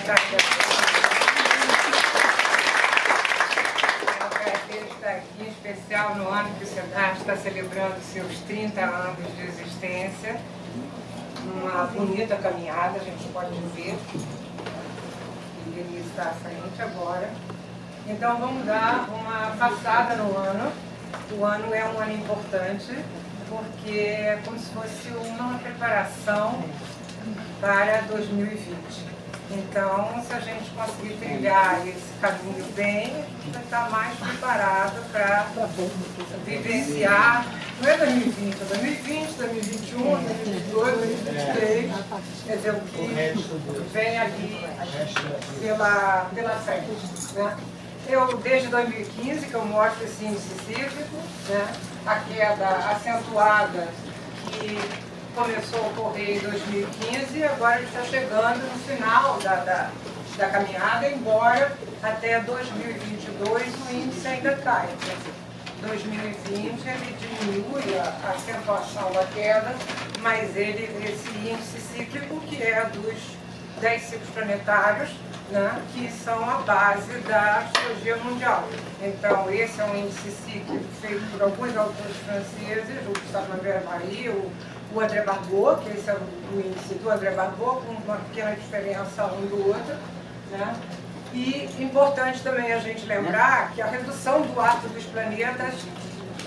estar aqui. Ele está aqui, em especial no ano que o SEDART está celebrando seus 30 anos de existência. Uma bonita caminhada, a gente pode ver. Ele está à frente agora. Então vamos dar uma passada no ano. O ano é um ano importante, porque é como se fosse uma preparação para 2020. Então, se a gente conseguir trilhar esse caminho bem, a gente vai estar mais preparado para vivenciar, não é 2020, é 2020, 2021, 2022, 2023, quer dizer, o que vem ali pela frente, né? Eu, desde 2015, que eu mostro esse índice cíclico, né, a queda acentuada que começou a ocorrer em 2015 e agora ele está chegando no final da caminhada, embora até 2022 o índice ainda caia. 2020 ele diminui a acentuação da queda, mas esse índice cíclico, que é dos 10 ciclos planetários, né, que são a base da astrologia mundial. Então, esse é um índice cíclico feito por alguns autores franceses, o Gustave Marie, o André Barbeau, que esse é o índice do André Barbeau, com uma pequena diferença um do outro, né? E importante também a gente lembrar que a redução do arco dos planetas,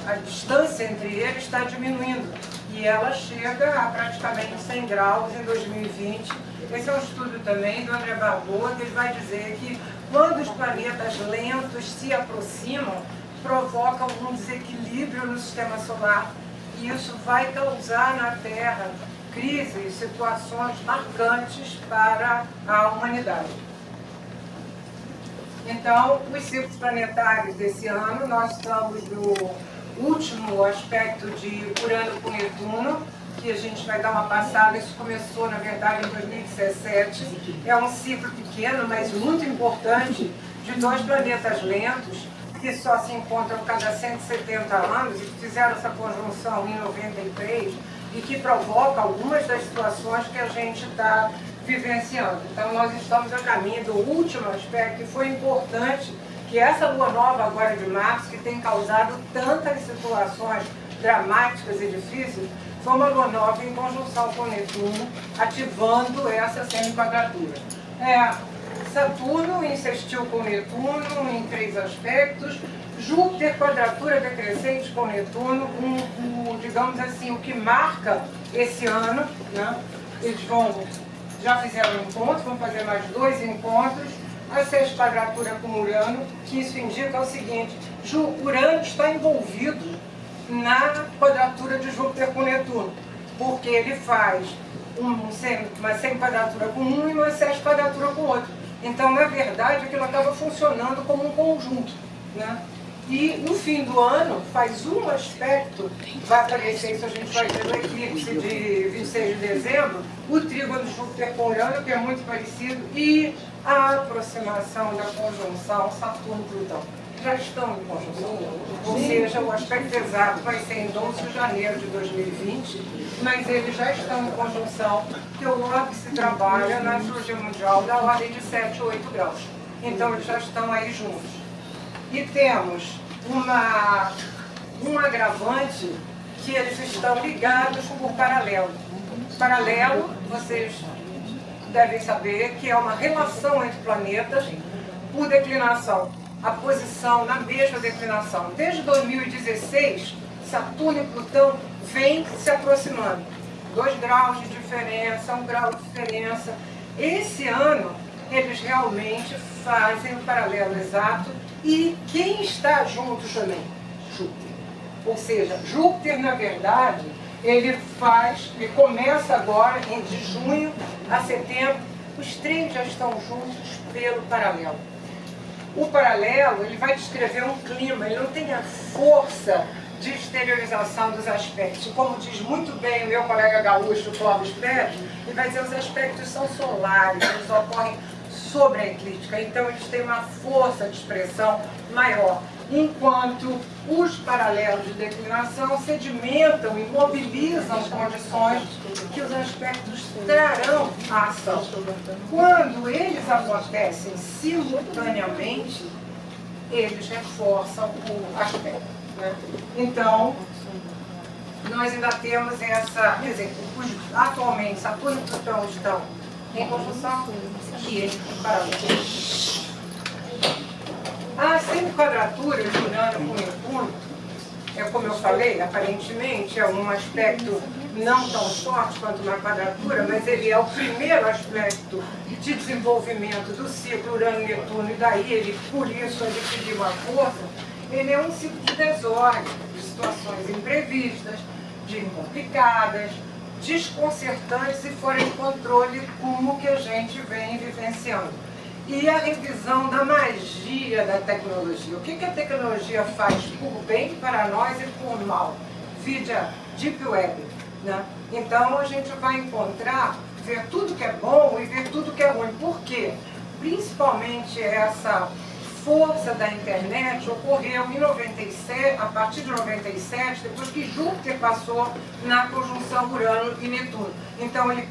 a distância entre eles está diminuindo, e ela chega a praticamente 100 graus em 2020. Esse é um estudo também do André Barbeau, que ele vai dizer que quando os planetas lentos se aproximam, provocam um desequilíbrio no sistema solar, e isso vai causar na Terra crises, situações marcantes para a humanidade. Então, os ciclos planetários desse ano, nós estamos no último aspecto de Urano com Netuno, que a gente vai dar uma passada. Isso começou, na verdade, em 2017. É um ciclo pequeno, mas muito importante, de dois planetas lentos, que só se encontram cada 170 anos e que fizeram essa conjunção em 93 e que provoca algumas das situações que a gente está vivenciando. Então, nós estamos a caminho do último aspecto, que foi importante, que essa lua nova agora de março, que tem causado tantas situações dramáticas e difíceis, foi uma lua nova em conjunção com Netuno, ativando essa semi-quadratura. Saturno insistiu com Netuno em 3 aspectos, Júpiter quadratura decrescente com Netuno, digamos assim, o que marca esse ano, né? Eles já fizeram um encontro, vão fazer mais 2 encontros, a 6 quadratura com Urano, que isso indica o seguinte: Urano está envolvido na quadratura de Júpiter com Netuno, porque ele faz uma semi-quadratura com um e uma 6 quadratura com outro. Então, na verdade, aquilo acaba funcionando como um conjunto, né? E no fim do ano, faz um aspecto, vai aparecer isso, a gente vai ver no eclipse de 26 de dezembro, o trígono de Júpiter com Urano, que é muito parecido, e a aproximação da conjunção Saturno-Plutão. Já estão em conjunção, ou seja, o aspecto exato vai ser em 12 de janeiro de 2020, mas eles já estão em conjunção, que o orbe se trabalha na astrologia mundial da ordem de 7 ou 8 graus. Então, eles já estão aí juntos. E temos um agravante, que eles estão ligados por paralelo. Paralelo, vocês devem saber que é uma relação entre planetas por declinação. A posição na mesma declinação. Desde 2016, Saturno e Plutão vêm se aproximando. 2 graus de diferença, 1 grau de diferença. Esse ano, eles realmente fazem o paralelo exato. E quem está junto também? Júpiter. Ou seja, Júpiter, na verdade, ele começa agora, de junho a setembro, os 3 já estão juntos pelo paralelo. O paralelo, ele vai descrever um clima, ele não tem a força de exteriorização dos aspectos. Como diz muito bem o meu colega gaúcho, Clóvis Pérez, ele vai dizer que os aspectos são solares, eles ocorrem sobre a eclíptica, então eles têm uma força de expressão maior. enquanto os paralelos de declinação sedimentam e mobilizam condições que os aspectos trarão à ação. Quando eles acontecem simultaneamente, eles reforçam o aspecto, né? Então, nós ainda temos essa, quer dizer, atualmente Saturno e Plutão estão em conjunção e eles em paralelo. A semiquadratura de Urano com Netuno, como eu falei, aparentemente é um aspecto não tão forte quanto uma quadratura, mas ele é o primeiro aspecto de desenvolvimento do ciclo Urano-Netuno, e daí ele, por isso, adquiriu uma força. Ele é um ciclo de desordem, de situações imprevistas, de complicadas, desconcertantes e fora de controle, como que a gente vem vivenciando. E a revisão da magia da tecnologia. O que a tecnologia faz por bem para nós e por mal? Vide a Deep Web, né? Então a gente vai encontrar, ver tudo que é bom e ver tudo que é ruim. Por quê? Principalmente essa força da internet ocorreu em 97, a partir de 97, depois que Júpiter passou na conjunção Urano e Netuno. Então ele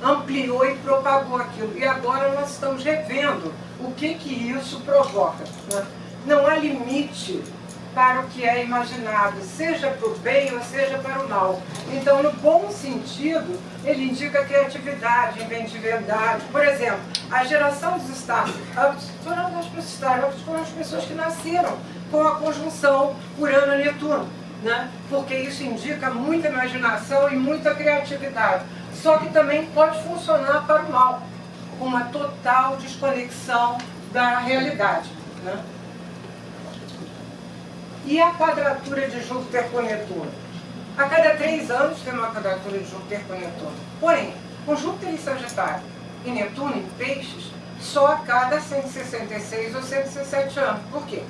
ampliou e propagou aquilo. E agora nós estamos revendo o que isso provoca, né? Não há limite para o que é imaginado, seja para o bem ou seja para o mal. Então, no bom sentido, ele indica criatividade, inventividade. Por exemplo, a geração dos startups foram as pessoas que nasceram com a conjunção Urano-Netuno, né? Porque isso indica muita imaginação e muita criatividade. Só que também pode funcionar para o mal, com uma total desconexão da realidade, né? E a quadratura de Júpiter com Netuno? A cada 3 anos tem uma quadratura de Júpiter com Netuno. Porém, com Júpiter em Sagitário e Netuno em Peixes, só a cada 166 ou 167 anos. Por quê?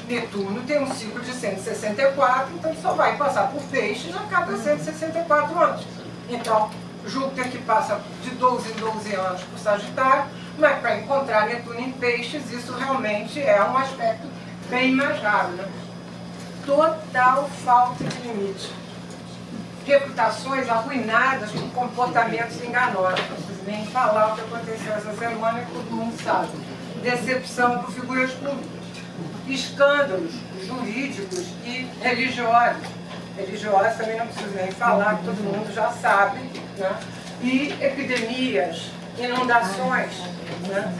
Netuno tem um ciclo de 164, então só vai passar por Peixes a cada 164 anos. Então, Júpiter que passa de 12 em 12 anos por Sagitário, mas para encontrar Netuno em Peixes, isso realmente é um aspecto bem mais raro, né? Total falta de limite. Reputações arruinadas por comportamentos enganosos. Não preciso nem falar o que aconteceu essa semana, que todo mundo sabe. Decepção por figuras públicas. Escândalos jurídicos e religiosos. Religiosos também não preciso nem falar, que todo mundo já sabe, né? E epidemias, inundações, né?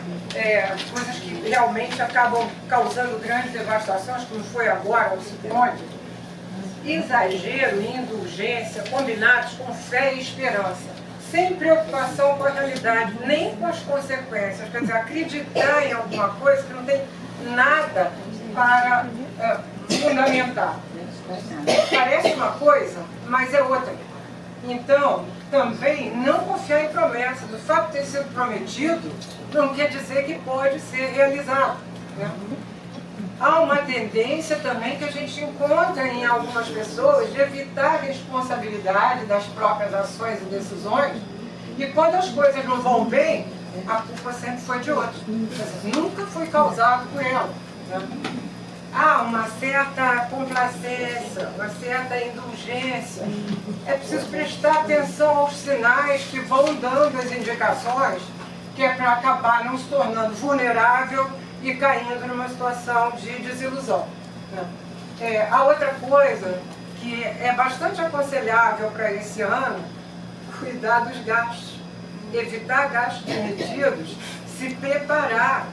Coisas que realmente acabam causando grandes devastações, como foi agora o ciclone. Exagero e indulgência combinados com fé e esperança, sem preocupação com a realidade, nem com as consequências. Quer dizer, acreditar em alguma coisa que não tem nada para fundamentar. Parece uma coisa, mas é outra. Então, também não confiar em promessas. O fato de ter sido prometido não quer dizer que pode ser realizado, né? Há uma tendência também que a gente encontra em algumas pessoas de evitar a responsabilidade das próprias ações e decisões, e quando as coisas não vão bem, a culpa sempre foi de outro. Nunca foi causado por ela, né? Há uma certa complacência, uma certa indulgência. É preciso prestar atenção aos sinais que vão dando as indicações, que é para acabar não se tornando vulnerável e caindo numa situação de desilusão, né? A outra coisa que é bastante aconselhável para esse ano, cuidar dos gastos, evitar gastos desmedidos, se preparar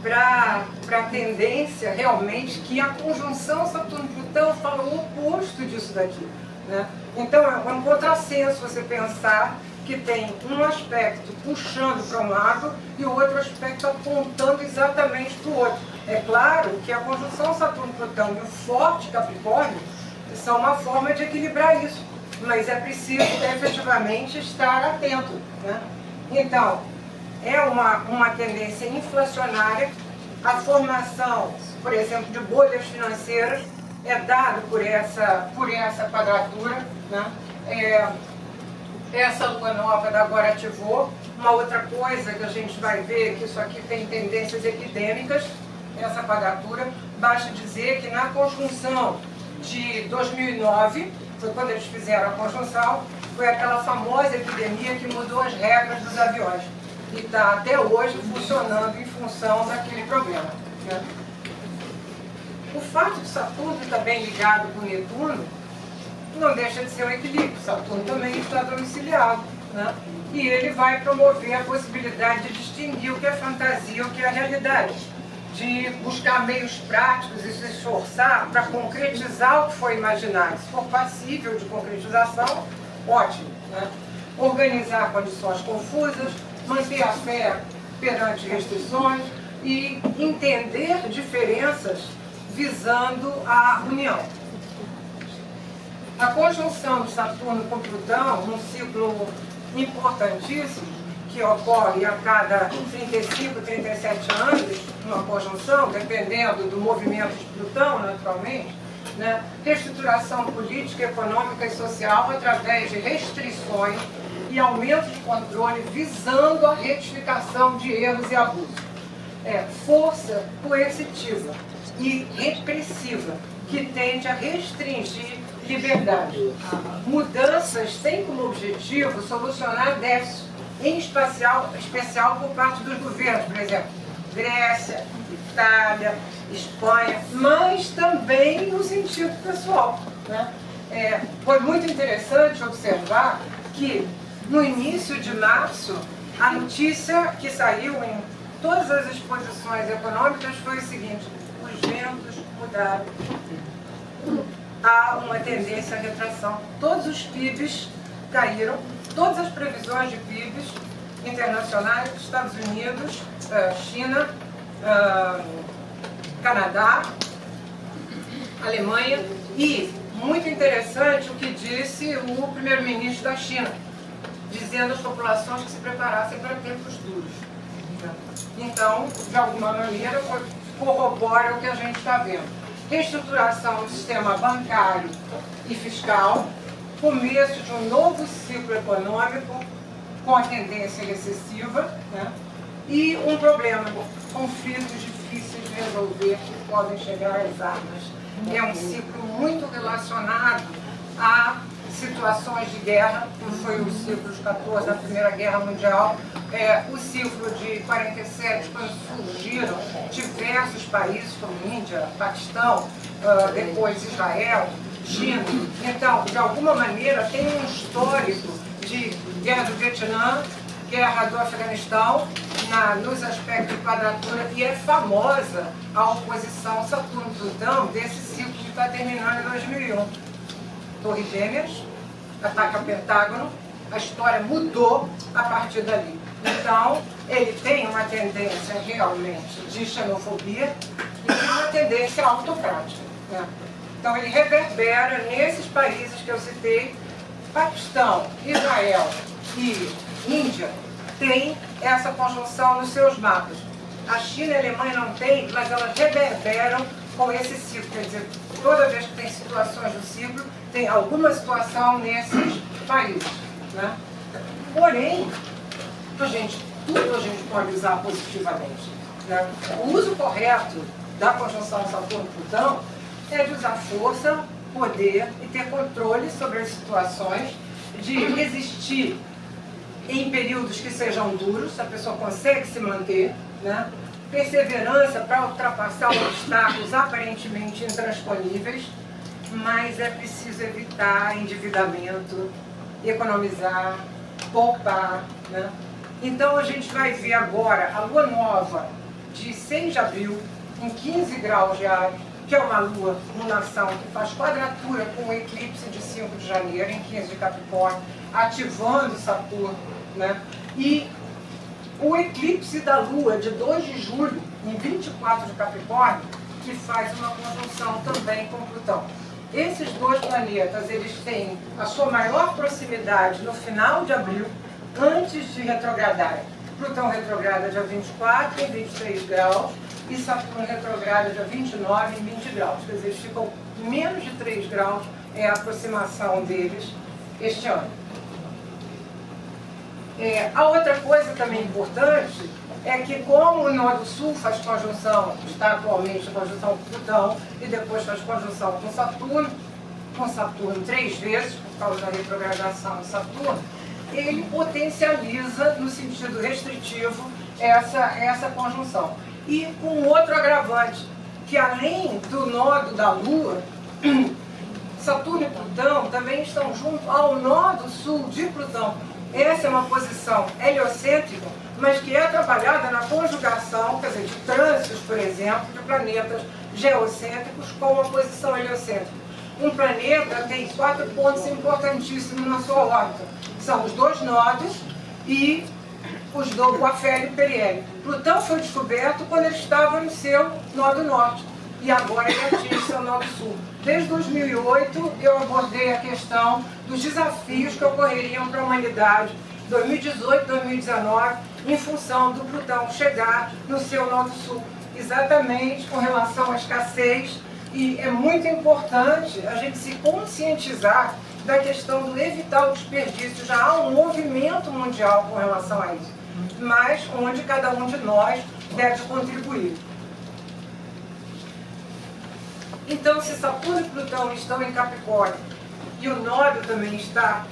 para a tendência realmente que a conjunção Saturno-Plutão fala o oposto disso daqui, né? Então é um contrassenso você pensar que tem um aspecto puxando para um lado e o outro aspecto apontando exatamente para o outro. É claro que a conjunção Saturno-Plutão e o forte Capricórnio são uma forma de equilibrar isso, mas é preciso efetivamente estar atento, né? Então, é uma tendência inflacionária. A formação, por exemplo, de bolhas financeiras é dada por essa quadratura, né? Essa lua nova da agora ativou. Uma outra coisa que a gente vai ver, que isso aqui tem tendências epidêmicas, essa quadratura, basta dizer que na conjunção de 2009, foi quando eles fizeram a conjunção, foi aquela famosa epidemia que mudou as regras dos aviões. E está até hoje funcionando em função daquele problema, né? O fato de Saturno estar bem ligado com Netuno não deixa de ser um equilíbrio. Saturno também está domiciliado, né? E ele vai promover a possibilidade de distinguir o que é fantasia e o que é realidade, de buscar meios práticos e se esforçar para concretizar o que foi imaginado. Se for passível de concretização, ótimo, né? Organizar condições confusas, manter a fé perante restrições e entender diferenças visando a união. A conjunção de Saturno com Plutão, num ciclo importantíssimo, que ocorre a cada 35, 37 anos, uma conjunção, dependendo do movimento de Plutão, naturalmente, né? Reestruturação política, econômica e social através de restrições e aumento de controle visando a retificação de erros e abusos. Força coercitiva e repressiva que tende a restringir liberdade. Mudanças têm como objetivo solucionar déficits, em especial por parte dos governos, por exemplo, Grécia, Itália, Espanha, mas também no sentido pessoal, né? Foi muito interessante observar que no início de março, a notícia que saiu em todas as exposições econômicas foi o seguinte: os ventos mudaram. Há uma tendência à retração. Todos os PIBs caíram, todas as previsões de PIBs internacionais, Estados Unidos, China, Canadá, Alemanha, e muito interessante o que disse o primeiro-ministro da China, dizendo às populações que se preparassem para tempos duros. Então, de alguma maneira, corrobora o que a gente está vendo. Reestruturação do sistema bancário e fiscal, começo de um novo ciclo econômico com a tendência recessiva, né? E um problema, conflitos difíceis de resolver que podem chegar às armas. É um ciclo muito relacionado a situações de guerra, como foi o ciclo de 14 da Primeira Guerra Mundial, o ciclo de 47, quando surgiram diversos países como Índia, Paquistão, depois Israel, China. Então, de alguma maneira, tem um histórico de guerra do Vietnã, guerra do Afeganistão, nos aspectos de quadratura, e é famosa a oposição Saturno-Plutão desse ciclo que está terminando em 2001. Torres Gêmeas, ataque ao Pentágono, a história mudou a partir dali. Então, ele tem uma tendência realmente de xenofobia e uma tendência autocrática, né? Então, ele reverbera nesses países que eu citei. Paquistão, Israel e Índia têm essa conjunção nos seus mapas. A China e a Alemanha não têm, mas elas reverberam com esse ciclo. Quer dizer, toda vez que tem situações do ciclo, tem alguma situação nesses países, né? Porém, tudo a gente pode usar positivamente, né? O uso correto da conjunção Saturno-Plutão é de usar força, poder e ter controle sobre as situações, de resistir em períodos que sejam duros, a pessoa consegue se manter, né? Perseverança para ultrapassar obstáculos aparentemente intransponíveis, mas é preciso evitar endividamento, economizar, poupar, né? Então a gente vai ver agora a lua nova de 6 de abril, em 15 graus de Áries, que é uma lua, lunação, que faz quadratura com o eclipse de 5 de janeiro, em 15 de Capricórnio, ativando Saturno, né? E o eclipse da lua de 2 de julho, em 24 de Capricórnio, que faz uma conjunção também com Plutão. Esses dois planetas, eles têm a sua maior proximidade no final de abril, antes de retrogradarem. Plutão retrograda dia 24 em 23 graus e Saturno retrograda dia 29 em 20 graus. Quer dizer, eles ficam menos de 3 graus, é a aproximação deles este ano. A outra coisa também importante é que como o nó do Sul faz conjunção, está atualmente em conjunção com Plutão, e depois faz conjunção com Saturno 3 vezes, por causa da retrogradação de Saturno, ele potencializa, no sentido restritivo, essa conjunção. E com outro agravante, que além do nódo da Lua, Saturno e Plutão também estão junto ao nó do Sul de Plutão. Essa é uma posição heliocêntrica, mas que é trabalhada na conjugação, quer dizer, de trânsitos, por exemplo, de planetas geocêntricos com uma posição heliocêntrica. Um planeta tem 4 pontos importantíssimos na sua órbita. São os 2 nodos e o afélio e o periélio. Plutão foi descoberto quando ele estava no seu nodo norte e agora ele atinge seu nodo sul. Desde 2008 eu abordei a questão dos desafios que ocorreriam para a humanidade 2018, 2019, em função do Plutão chegar no seu nodo sul, exatamente com relação à escassez. E é muito importante a gente se conscientizar da questão do evitar o desperdício. Já há um movimento mundial com relação a isso, mas onde cada um de nós deve contribuir. Então, se Saturno e Plutão estão em Capricórnio, e o nódo também está,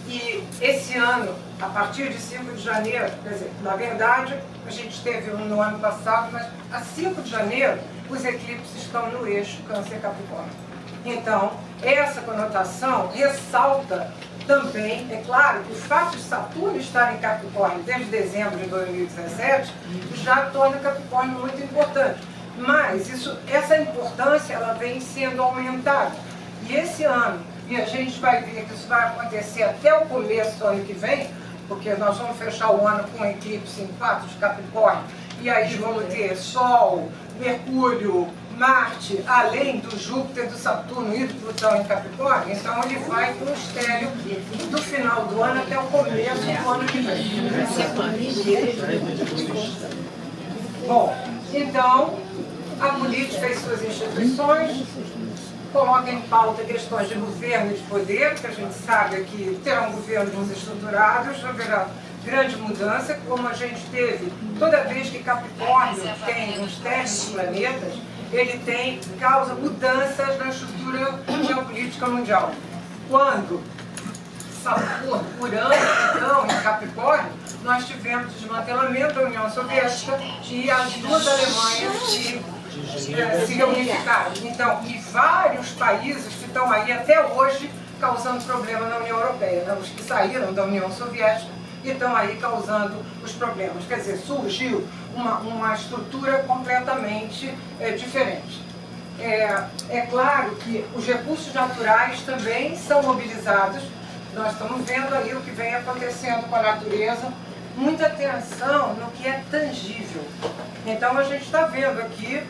e esse ano, a partir de 5 de janeiro, quer dizer, na verdade, a gente teve um no ano passado, mas a 5 de janeiro, os eclipses estão no eixo Câncer-Capricórnio. Então, essa conotação ressalta também, é claro, que o fato de Saturno estar em Capricórnio desde dezembro de 2017 já torna Capricórnio muito importante. Mas essa importância ela vem sendo aumentada. E esse ano, e a gente vai ver que isso vai acontecer até o começo do ano que vem, porque nós vamos fechar o ano com um eclipse em 4 de Capricórnio, e aí vamos ter Sol, Mercúrio, Marte, além do Júpiter, do Saturno e do Plutão em Capricórnio. Então ele vai com o estélio do final do ano até o começo do ano que vem. Bom, então a política e suas instituições coloca em pauta questões de governo e de poder, que a gente sabe que terão governos desestruturados, haverá grande mudança, como a gente teve toda vez que Capricórnio tem uns terços de planetas, ele causa mudanças na estrutura geopolítica mundial. Quando Saturno, Urano, Plutão em Capricórnio, nós tivemos desmantelamento da União Soviética e as 2 Alemanhas se reunificaram. Então, e vários países que estão aí até hoje causando problema na União Europeia, né? Os que saíram da União Soviética e estão aí causando os problemas. Quer dizer, surgiu uma estrutura completamente diferente. É claro que os recursos naturais também são mobilizados. Nós estamos vendo aí o que vem acontecendo com a natureza, muita atenção no que é tangível. Então a gente está vendo aqui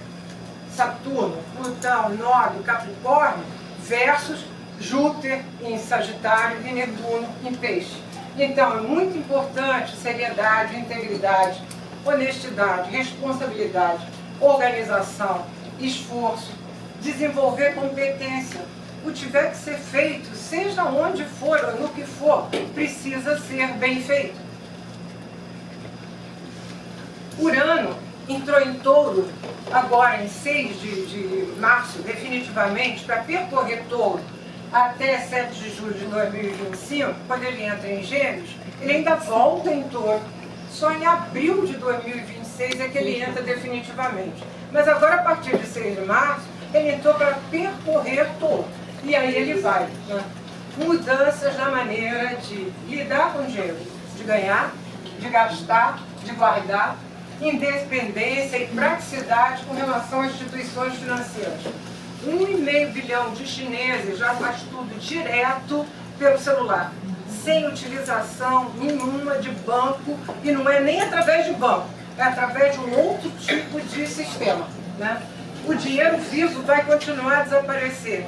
Saturno, Plutão, Nódo, Capricórnio versus Júpiter em Sagitário e Netuno em Peixe. Então é muito importante seriedade, integridade, honestidade, responsabilidade, organização, esforço, desenvolver competência. O que tiver que ser feito, seja onde for ou no que for, precisa ser bem feito. Urano entrou em Touro agora em 6 de março, definitivamente, para percorrer Touro até 7 de julho de 2025, quando ele entra em Gêmeos, ele ainda volta em Touro. Só em abril de 2026 é que ele entra definitivamente. Mas agora, a partir de 6 de março, ele entrou para percorrer Touro. E aí ele vai, né? Mudanças na maneira de lidar com dinheiro, de ganhar, de gastar, de guardar, independência e praticidade com relação às instituições financeiras. 1,5 bilhão de chineses já faz tudo direto pelo celular, sem utilização nenhuma de banco, e não é nem através de banco, é através de um outro tipo de sistema, né? O dinheiro vivo vai continuar a desaparecer.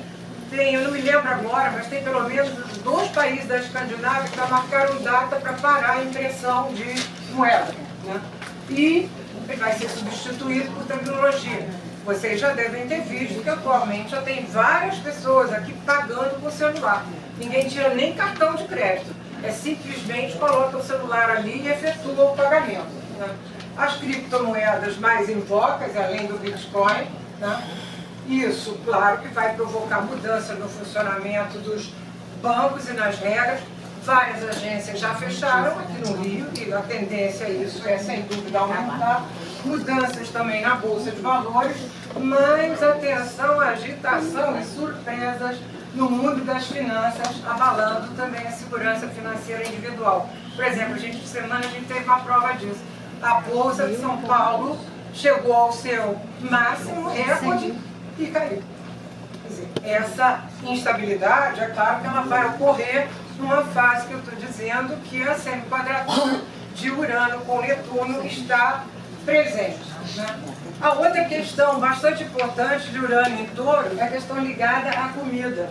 Eu não me lembro agora, mas tem pelo menos 2 países da Escandinávia que já marcaram data para parar a impressão de moeda, né? E vai ser substituído por tecnologia. Vocês já devem ter visto que atualmente já tem várias pessoas aqui pagando com o celular. Ninguém tira nem cartão de crédito. Simplesmente coloca o celular ali e efetua o pagamento, né? as criptomoedas mais em voga, além do Bitcoin, né? Isso, claro, que vai provocar mudanças no funcionamento dos bancos e nas regras. Várias agências já fecharam aqui no Rio e a tendência a isso é, sem dúvida, aumentar. Mudanças também na Bolsa de Valores, mas atenção, agitação e surpresas no mundo das finanças, abalando também a segurança financeira individual. Por exemplo, essa semana a gente teve uma prova disso. A Bolsa de São Paulo chegou ao seu máximo recorde e caiu. Quer dizer, essa instabilidade, é claro que ela vai ocorrer numa fase que eu estou dizendo que a semi-quadratura de Urano com Netuno está presente, né? A outra questão bastante importante de Urano em Touro é a questão ligada à comida.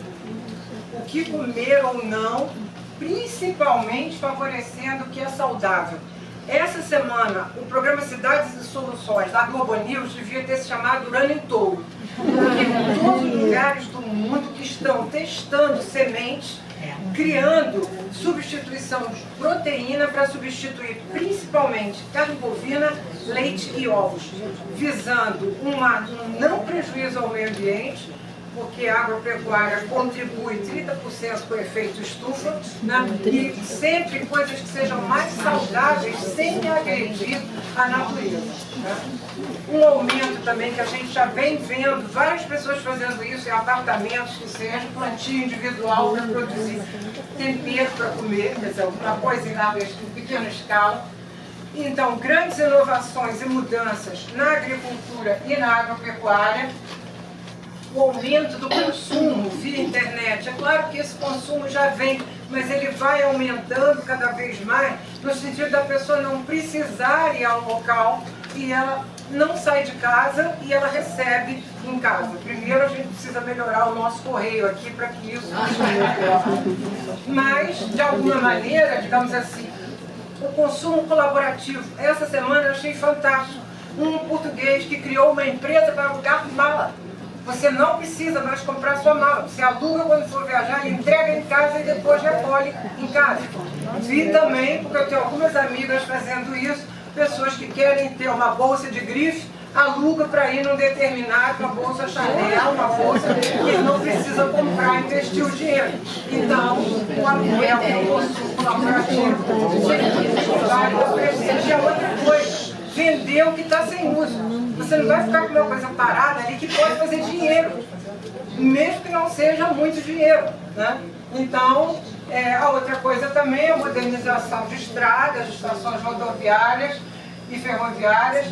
O que comer ou não, principalmente favorecendo o que é saudável. Essa semana, o programa Cidades e Soluções da Globo News devia ter se chamado Urano em Touro. Porque em todos os lugares do mundo que estão testando sementes, criando substituição de proteína para substituir principalmente carne bovina, leite e ovos, visando um não prejuízo ao meio ambiente, porque a agropecuária contribui 30% com o efeito estufa, né? E sempre coisas que sejam mais saudáveis sem agredir a natureza, né? Um aumento também que a gente já vem vendo várias pessoas fazendo isso em apartamentos que sejam plantio individual para produzir tempero para comer, quer dizer, uma coisa em pequena escala. Então, grandes inovações e mudanças na agricultura e na agropecuária. O aumento do consumo via internet. É claro que esse consumo já vem, mas ele vai aumentando cada vez mais, no sentido da pessoa não precisar ir ao local e ela não sai de casa e ela recebe em casa. Primeiro a gente precisa melhorar o nosso correio aqui para que isso funcione. Mas, de alguma maneira, digamos assim, o consumo colaborativo. Essa semana eu achei fantástico. Um português que criou uma empresa para alugar mala. Você não precisa mais comprar sua mala. Você aluga quando for viajar, entrega em casa e depois recolhe em casa. Vi também, porque eu tenho algumas amigas fazendo isso, pessoas que querem ter uma bolsa de grife, aluga para ir num determinado, uma bolsa Chanel, uma bolsa que não precisa comprar, investir o dinheiro. Então, o aluguel é um consumo colaborativo. E a outra coisa, vender o que está sem uso. Você não vai ficar com uma coisa parada ali que pode fazer dinheiro, mesmo que não seja muito dinheiro, né? Então, a outra coisa também é a modernização de estradas, de estações rodoviárias e ferroviárias,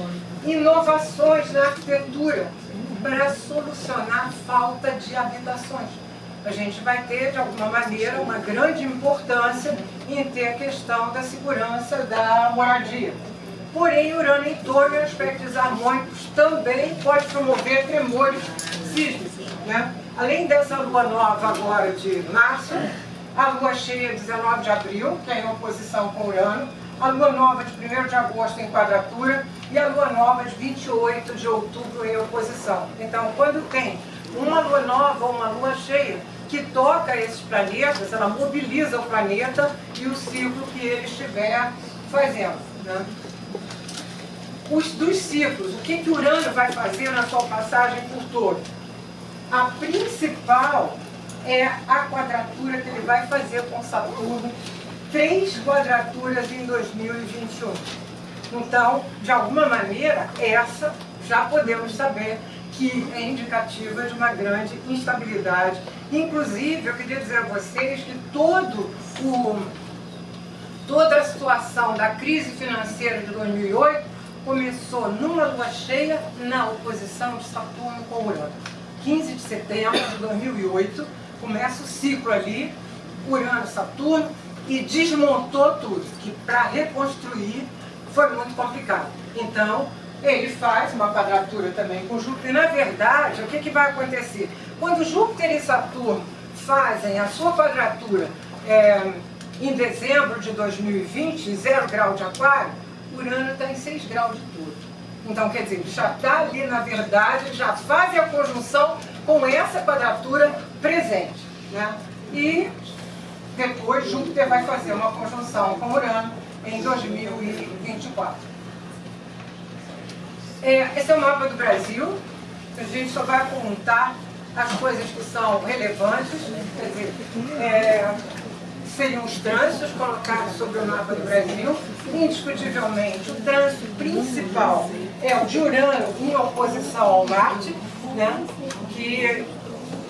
inovações na arquitetura para solucionar a falta de habitações. A gente vai ter, de alguma maneira, uma grande importância em ter a questão da segurança da moradia. Porém, Urano em Touro, em aspectos harmônicos, também pode promover tremores sísmicos, né? Além dessa lua nova agora de março, a lua cheia 19 de abril, que é em oposição com Urano, a lua nova de 1º de agosto em quadratura e a lua nova de 28 de outubro em oposição. Então, quando tem uma lua nova ou uma lua cheia que toca esses planetas, ela mobiliza o planeta e o ciclo que ele estiver fazendo, né? Dos ciclos, o que Urano vai fazer na sua passagem por Touro? A principal é a quadratura que ele vai fazer com Saturno, 3 quadraturas em 2021. Então, de alguma maneira, essa já podemos saber que é indicativa de uma grande instabilidade. Inclusive, eu queria dizer a vocês que toda a situação da crise financeira de 2008 começou numa lua cheia na oposição de Saturno com Urano. 15 de setembro de 2008, começa o ciclo ali, Urano-Saturno, e desmontou tudo, que para reconstruir foi muito complicado. Então, ele faz uma quadratura também com Júpiter. E, na verdade, o que vai acontecer? Quando Júpiter e Saturno fazem a sua quadratura em dezembro de 2020, em 0 grau de Aquário, Urano está em 6 graus de Touro. Então, quer dizer, já está ali, na verdade, já faz a conjunção com essa quadratura presente, né? E depois Júpiter vai fazer uma conjunção com Urano em 2024. Esse é o mapa do Brasil. A gente só vai apontar as coisas que são relevantes, quer dizer, seriam os trânsitos colocados sobre o mapa do Brasil. Indiscutivelmente, o trânsito principal é o de Urano em oposição ao Marte, né, que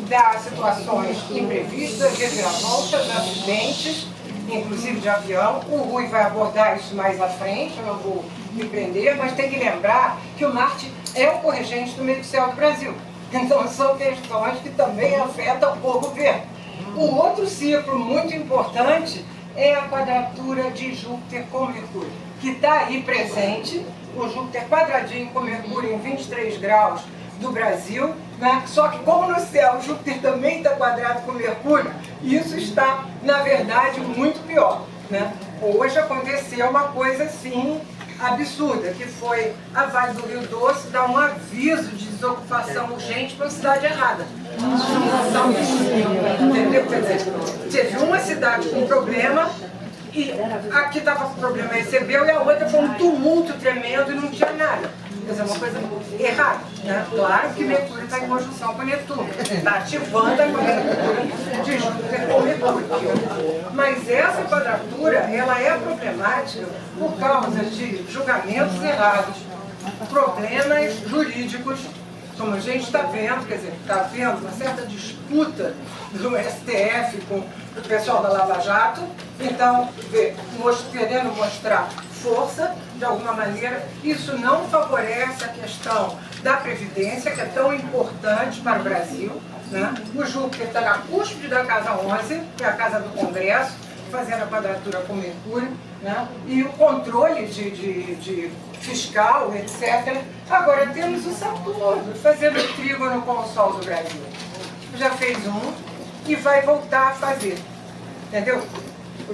dá situações imprevistas, reviravoltas, acidentes, inclusive de avião. O Rui vai abordar isso mais à frente, eu não vou me prender, mas tem que lembrar que o Marte é o corregente do meio do céu do Brasil. Então são questões que também afetam o governo. O outro ciclo muito importante é a quadratura de Júpiter com Mercúrio, que está aí presente, o Júpiter quadradinho com Mercúrio em 23 graus do Brasil, né? Só que como no céu o Júpiter também está quadrado com Mercúrio, isso está, na verdade, muito pior, né? Hoje aconteceu uma coisa assim absurda, que foi a Vale do Rio Doce dar um aviso de desocupação urgente para a cidade errada. Entendeu? Quer dizer, teve uma cidade com problema e a que estava com problema recebeu e a outra foi um tumulto tremendo e não tinha nada. Quer dizer, uma coisa errada, né? Claro que Mercúrio está em conjunção com Netuno, está ativando a quadratura de Júpiter com Mercúrio. Mas essa quadratura, ela é problemática por causa de julgamentos errados, problemas jurídicos, como a gente está vendo, quer dizer, está vendo uma certa disputa do STF com o pessoal da Lava Jato, então, querendo mostrar força, de alguma maneira, isso não favorece a questão da Previdência, que é tão importante para o Brasil, né? O Júpiter está na cúspide da casa 11, que é a casa do Congresso, fazendo a quadratura com Mercúrio, né? E o controle de fiscal, etc. Agora temos o Saturno fazendo trígono com o Sol do Brasil. Já fez um e vai voltar a fazer, entendeu?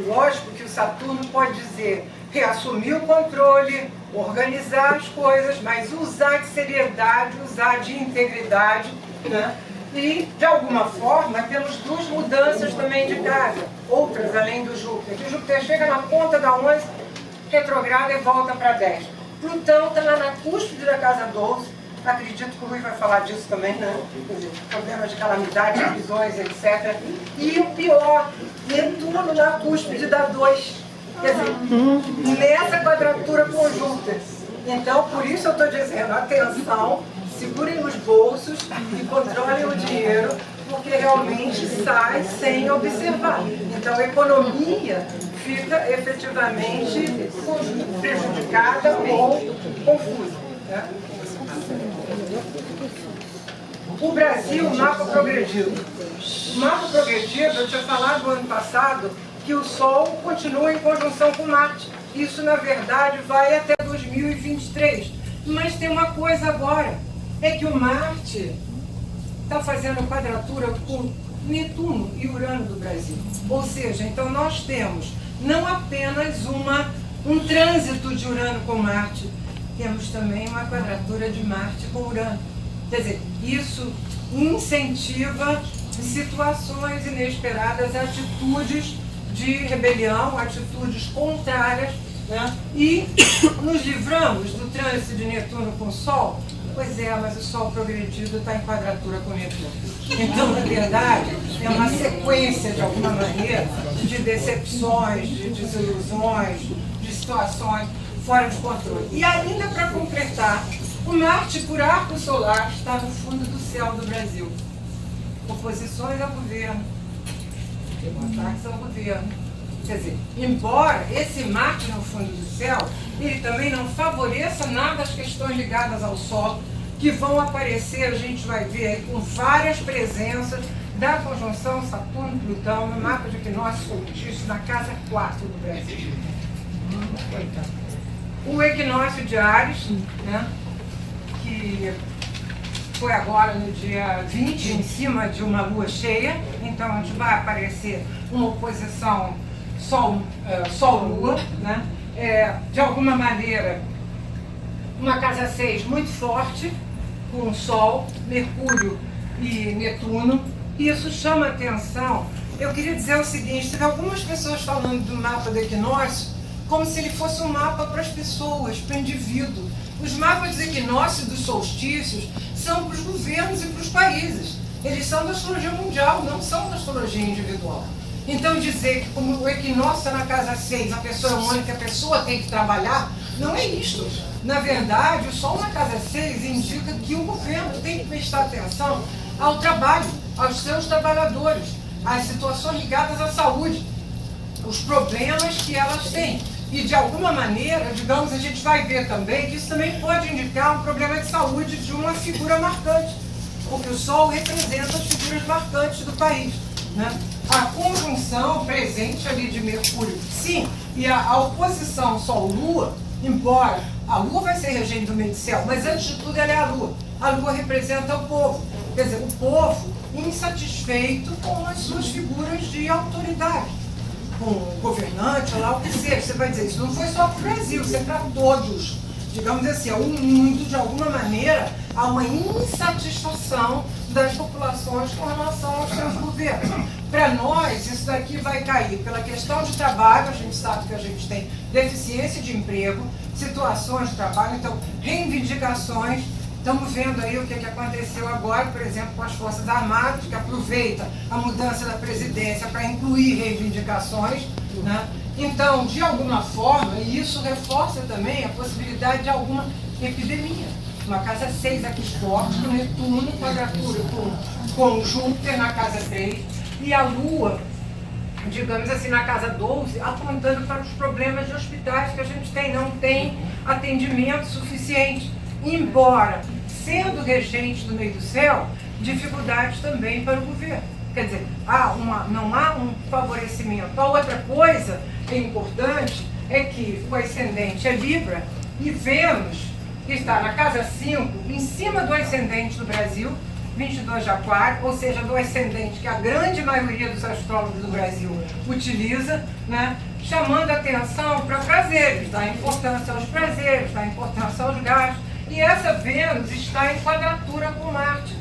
Lógico que o Saturno pode dizer reassumir o controle, organizar as coisas, mas usar de seriedade, usar de integridade, né? E, de alguma forma, temos duas mudanças também de casa, outras além do Júpiter. O Júpiter chega na ponta da 11, retrograda e volta para 10. Plutão está lá na cúspide da casa 12, acredito que o Rui vai falar disso também, né? Problemas de calamidade, divisões, etc. E o pior, Netuno na cúspide da 2. Quer dizer, nessa quadratura com Júpiter. Então, por isso eu estou dizendo, atenção, segurem os bolsos e controlem o dinheiro, porque realmente sai sem observar. Então, a economia fica efetivamente prejudicada ou confusa, né? O Brasil, mapa progredido. O mapa progredido, eu tinha falado no ano passado que o Sol continua em conjunção com Marte. Isso, na verdade, vai até 2023. Mas tem uma coisa agora, é que o Marte está fazendo quadratura com Netuno e Urano do Brasil. Ou seja, então nós temos não apenas um trânsito de Urano com Marte, temos também uma quadratura de Marte com Urano. Quer dizer, isso incentiva situações inesperadas, atitudes de rebelião, atitudes contrárias, né? E nos livramos do trânsito de Netuno com o Sol. Pois é, mas o Sol progredido está em quadratura com Netuno. Então, na verdade, é uma sequência, de alguma maneira, de decepções, de desilusões, de situações fora de controle. E ainda para completar, o Marte por arco solar está no fundo do céu do Brasil. Oposições ao governo, ataques ao governo. Quer dizer, embora esse Marte no fundo do céu, ele também não favoreça nada as questões ligadas ao Sol, que vão aparecer, a gente vai ver aí, com várias presenças da conjunção Saturno-Plutão no mapa de equinócio solstício na casa 4 do Brasil. O equinócio de Áries, né, que foi agora no dia 20, em cima de uma lua cheia, então a gente vai aparecer uma oposição Sol-Lua, né? De alguma maneira, uma casa 6 muito forte, com Sol, Mercúrio e Netuno. Isso chama atenção. Eu queria dizer o seguinte, teve algumas pessoas falando do mapa do equinócio como se ele fosse um mapa para as pessoas, para o indivíduo. O Os mapas dos equinócios e dos solstícios são para os governos e para os países. Eles são da astrologia mundial, não são da astrologia individual. Então dizer que como o equinócio está na casa 6, a pessoa é humana, que a pessoa tem que trabalhar, não é isto. Na verdade, o Sol na casa 6 indica que o governo tem que prestar atenção ao trabalho, aos seus trabalhadores, às situações ligadas à saúde, os problemas que elas têm. E de alguma maneira, digamos, a gente vai ver também que isso também pode indicar um problema de saúde de uma figura marcante, porque o Sol representa as figuras marcantes do país, né? A conjunção presente ali de Mercúrio, sim, e a oposição Sol-Lua, embora a Lua vai ser regente do meio do céu, mas antes de tudo ela é a Lua. A Lua representa o povo, quer dizer, o povo insatisfeito com as suas figuras de autoridade, com o governante, ou lá o que seja. Você vai dizer, isso não foi só para o Brasil, isso é para todos. Digamos assim, o mundo, de alguma maneira, há uma insatisfação das populações com relação aos seus governos. Para nós, isso daqui vai cair pela questão de trabalho, a gente sabe que a gente tem deficiência de emprego, situações de trabalho, então, reivindicações. Estamos vendo aí o que aconteceu agora, por exemplo, com as Forças Armadas, que aproveita a mudança da presidência para incluir reivindicações, né? Então, de alguma forma, e isso reforça também a possibilidade de alguma epidemia. Uma casa 6 aqui forte, com Netuno, quadratura com Júpiter na casa 3, e a Lua, digamos assim, na casa 12, apontando para os problemas de hospitais que a gente tem. Não tem atendimento suficiente, embora, sendo regente do meio do céu, dificuldades também para o governo. Quer dizer, não há um favorecimento. A outra coisa que é importante é que o ascendente é Libra e Vênus, que está na casa 5, em cima do ascendente do Brasil, 22 de Aquário, ou seja, do ascendente que a grande maioria dos astrólogos do Brasil utiliza, né, chamando atenção para prazeres, dá importância aos prazeres, dá importância aos gastos. E essa Vênus está em quadratura com Marte.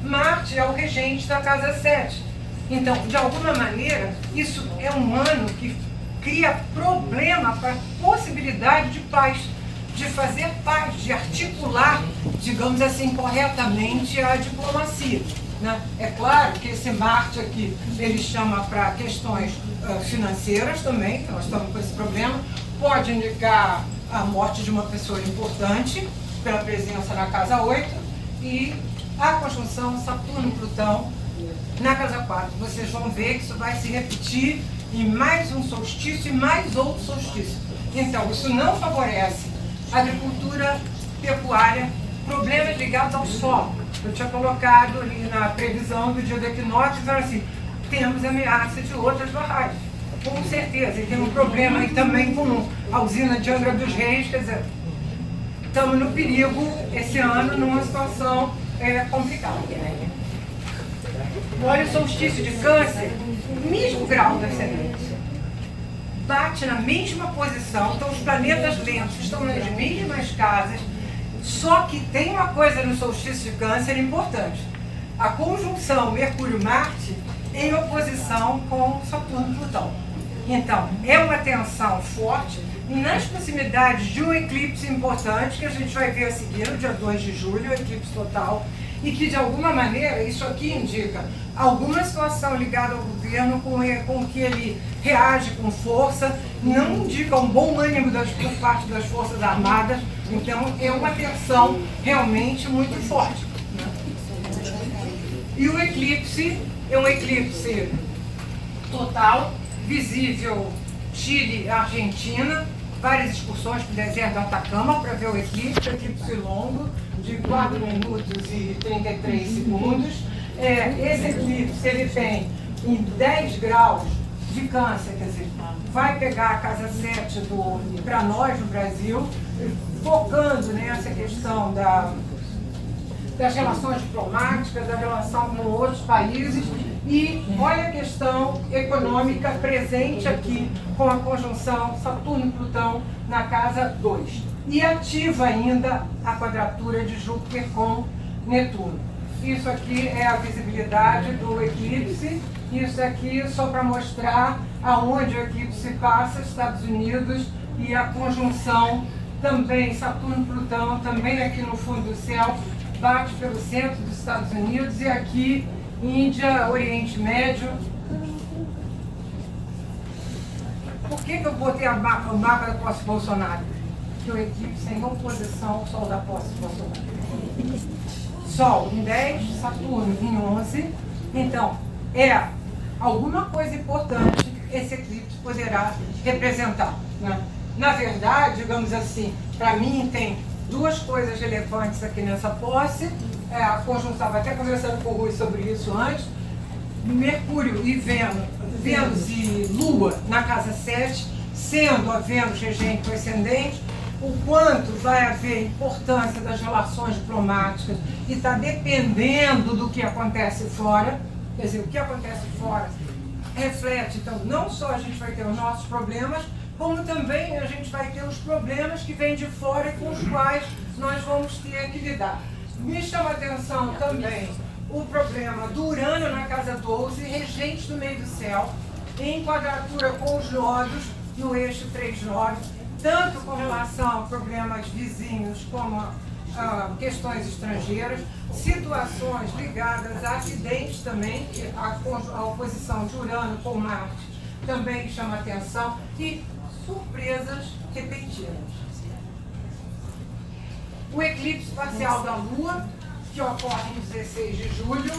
Marte é o regente da casa 7. Então, de alguma maneira, isso é um ano que cria problema para a possibilidade de paz, de fazer paz, de articular, digamos assim, corretamente a diplomacia, né? É claro que esse Marte aqui, ele chama para questões financeiras também, que nós estamos com esse problema, pode indicar a morte de uma pessoa importante, pela presença na casa 8, e a conjunção Saturno-Plutão na casa 4. Vocês vão ver que isso vai se repetir em mais um solstício e mais outro solstício. Então, isso não favorece a agricultura, pecuária, problemas ligados ao solo. Eu tinha colocado ali na previsão do dia do equinócio, dizendo assim, temos ameaça de outras barragens. Com certeza, e tem um problema aí também com a usina de Angra dos Reis, quer dizer, estamos no perigo esse ano, numa situação complicada. Olha o solstício de Câncer, mesmo grau de ascendência, bate na mesma posição, então os planetas lentos estão nas mesmas casas, só que tem uma coisa no solstício de Câncer importante, a conjunção Mercúrio-Marte em oposição com Saturno-Plutão. Então, é uma tensão forte nas proximidades de um eclipse importante, que a gente vai ver a seguir, no dia 2 de julho, o eclipse total, e que, de alguma maneira, isso aqui indica alguma situação ligada ao governo com que ele reage com força, não indica um bom ânimo por parte das Forças Armadas, então é uma tensão realmente muito forte, né? E o eclipse é um eclipse total, visível Chile, Argentina, várias excursões para o deserto do Atacama para ver o eclipse longo, de 4 minutos e 33 segundos. Esse eclipse ele tem em 10 graus de Câncer, quer dizer, vai pegar a casa 7 para nós no Brasil, focando nessa questão das relações diplomáticas, da relação com outros países. E olha a questão econômica presente aqui com a conjunção Saturno-Plutão na casa 2. E ativa ainda a quadratura de Júpiter com Netuno. Isso aqui é a visibilidade do eclipse. Isso aqui só para mostrar aonde o eclipse passa, Estados Unidos, e a conjunção também Saturno-Plutão, também aqui no fundo do céu, bate pelo centro dos Estados Unidos e aqui Índia, Oriente Médio. Por que eu botei o mapa da posse Bolsonaro? Porque o eclipse é em oposição ao Sol da posse Bolsonaro. Sol em 10, Saturno em 11. Então, alguma coisa importante esse eclipse poderá representar, né? Na verdade, digamos assim, para mim tem duas coisas relevantes aqui nessa posse. A conjunção, estava até conversando com o Rui sobre isso antes. Mercúrio e Vênus e Lua na casa 7, sendo a Vênus regente ascendente, o quanto vai haver importância das relações diplomáticas e está dependendo do que acontece fora. Quer dizer, o que acontece fora reflete, então, não só a gente vai ter os nossos problemas, como também a gente vai ter os problemas que vêm de fora e com os quais nós vamos ter que lidar. Me chama a atenção também o problema do Urano na casa 12, regente do meio do céu, em quadratura com os nodos no eixo 3-9, tanto com relação a problemas vizinhos como a questões estrangeiras, situações ligadas a acidentes também, a oposição de Urano com Marte também chama atenção, e surpresas repentinas. O eclipse parcial da Lua, que ocorre em 16 de julho,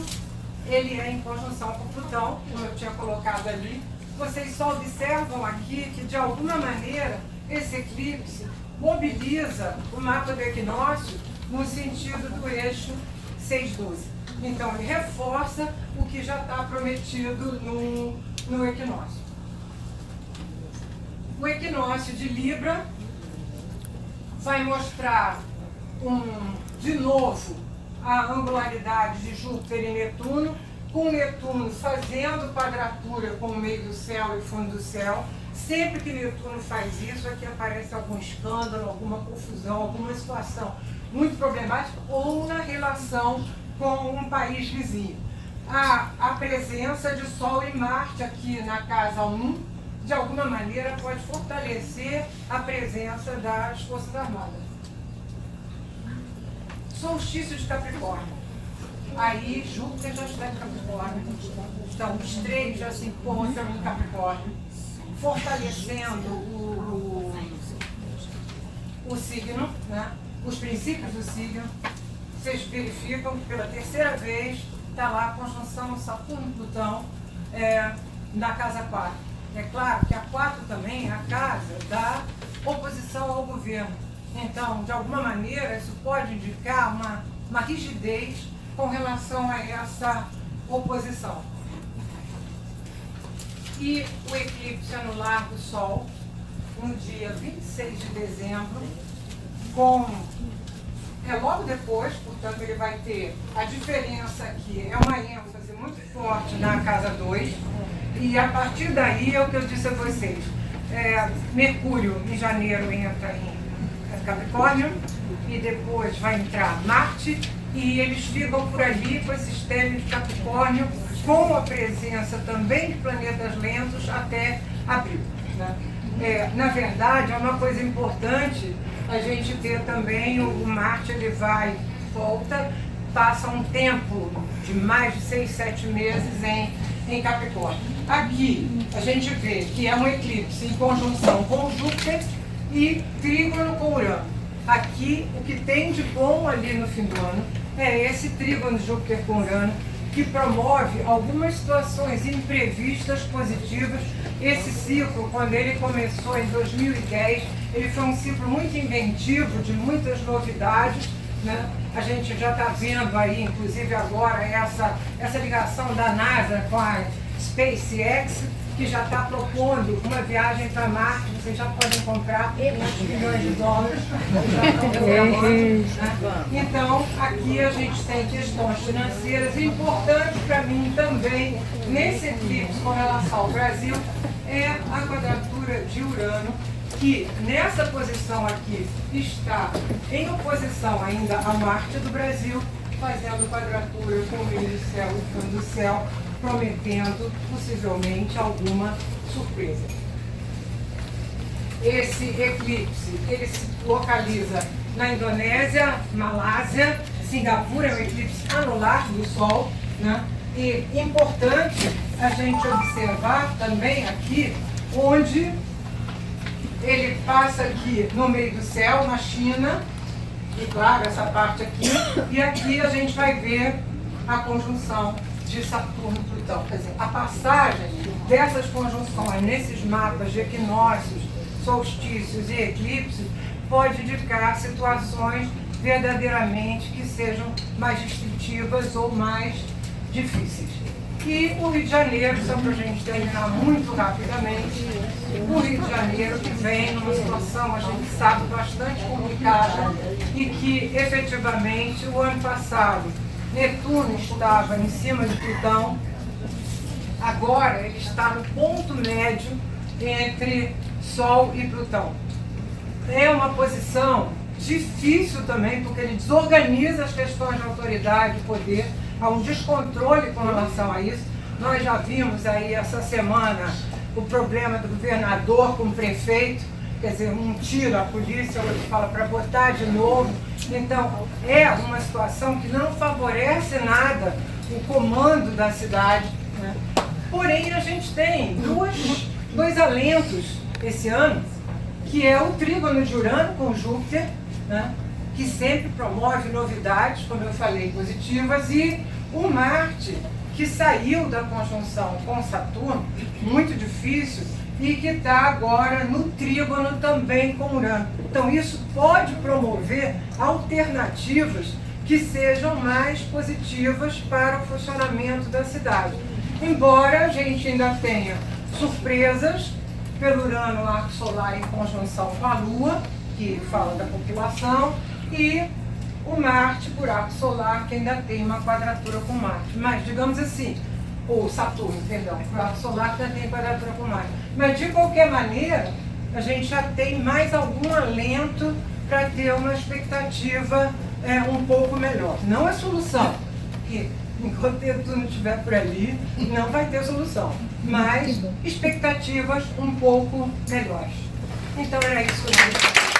ele é em conjunção com Plutão, como eu tinha colocado ali. Vocês só observam aqui que, de alguma maneira, esse eclipse mobiliza o mapa do equinócio no sentido do eixo 6-12. Então, ele reforça o que já está prometido no equinócio. O equinócio de Libra vai mostrar, de novo, a angularidade de Júpiter e Netuno, com Netuno fazendo quadratura com o meio do céu e fundo do céu. Sempre que Netuno faz isso, aqui aparece algum escândalo, alguma confusão, alguma situação muito problemática, ou na relação com um país vizinho. A presença de Sol e Marte aqui na casa 1, de alguma maneira, pode fortalecer a presença das Forças Armadas. Solstício de Capricórnio. Aí Júpiter já está em Capricórnio. Então os três já se encontram em Capricórnio, fortalecendo o signo, né? Os princípios do signo. Vocês verificam que pela terceira vez está lá a conjunção Saturno-Plutão na casa 4. É claro que a 4 também é a casa da oposição ao governo. Então, de alguma maneira, isso pode indicar uma rigidez com relação a essa oposição. E o eclipse anular do Sol, no dia 26 de dezembro, logo depois, portanto, ele vai ter a diferença aqui, é uma ênfase muito forte na casa 2, e a partir daí é o que eu disse a vocês. Mercúrio, em janeiro, entra em Capricórnio, e depois vai entrar Marte, e eles ficam por ali com esse estélio de Capricórnio, com a presença também de planetas lentos até abril, né? Na verdade, é uma coisa importante a gente ter também o Marte, ele volta, passa um tempo de mais de 6, 7 meses em Capricórnio. Aqui a gente vê que é um eclipse em conjunção com Júpiter e trígono com Urano. Aqui, o que tem de bom ali no fim do ano é esse trígono de Júpiter com Urano, que promove algumas situações imprevistas positivas. Esse ciclo, quando ele começou em 2010, ele foi um ciclo muito inventivo, de muitas novidades, né? A gente já está vendo aí, inclusive agora, essa ligação da NASA com a SpaceX, que já está propondo uma viagem para Marte. Vocês já podem comprar $500 milhões, já estão programando, né? Então, aqui a gente tem questões financeiras. Importante para mim também, nesse eclipse com relação ao Brasil, é a quadratura de Urano, que nessa posição aqui está em oposição ainda a Marte do Brasil, fazendo quadratura com o meio do céu e fundo do céu, prometendo possivelmente alguma surpresa. esse eclipse ele se localiza na Indonésia, Malásia, Singapura, é um eclipse anular do Sol, né? E importante a gente observar também aqui, onde ele passa aqui no meio do céu, na China, e claro, essa parte aqui, e aqui a gente vai ver a conjunção de Saturno e Plutão. Quer dizer, a passagem dessas conjunções nesses mapas de equinócios, solstícios e eclipses pode indicar situações verdadeiramente que sejam mais restritivas ou mais difíceis. E o Rio de Janeiro, só para a gente terminar muito rapidamente, o Rio de Janeiro que vem numa situação, a gente sabe, bastante complicada e que efetivamente o ano passado Netuno estava em cima de Plutão, agora ele está no ponto médio entre Sol e Plutão. É uma posição difícil também, porque ele desorganiza as questões de autoridade e poder, há um descontrole com relação a isso. Nós já vimos aí essa semana o problema do governador com o prefeito, quer dizer, um tira a polícia, outro fala para botar de novo. Então, é uma situação que não favorece nada o comando da cidade, né? Porém, a gente tem dois alentos esse ano, que é o trígono de Urano com Júpiter, né? Que sempre promove novidades, como eu falei, positivas, e o Marte, que saiu da conjunção com Saturno, muito difícil, e que está agora no trígono também com Urano. Então isso pode promover alternativas que sejam mais positivas para o funcionamento da cidade. Embora a gente ainda tenha surpresas pelo Urano, arco solar em conjunção com a Lua, que fala da população, e o Marte por arco solar, que ainda tem uma quadratura com Marte. Mas, digamos assim, ou Saturno, perdão, por arco solar que ainda tem quadratura com Marte. Mas, de qualquer maneira, a gente já tem mais algum alento para ter uma expectativa um pouco melhor. Não é solução, porque enquanto Netuno estiver por ali, não vai ter solução. Mas expectativas um pouco melhores. Então, era isso que eu queria dizer.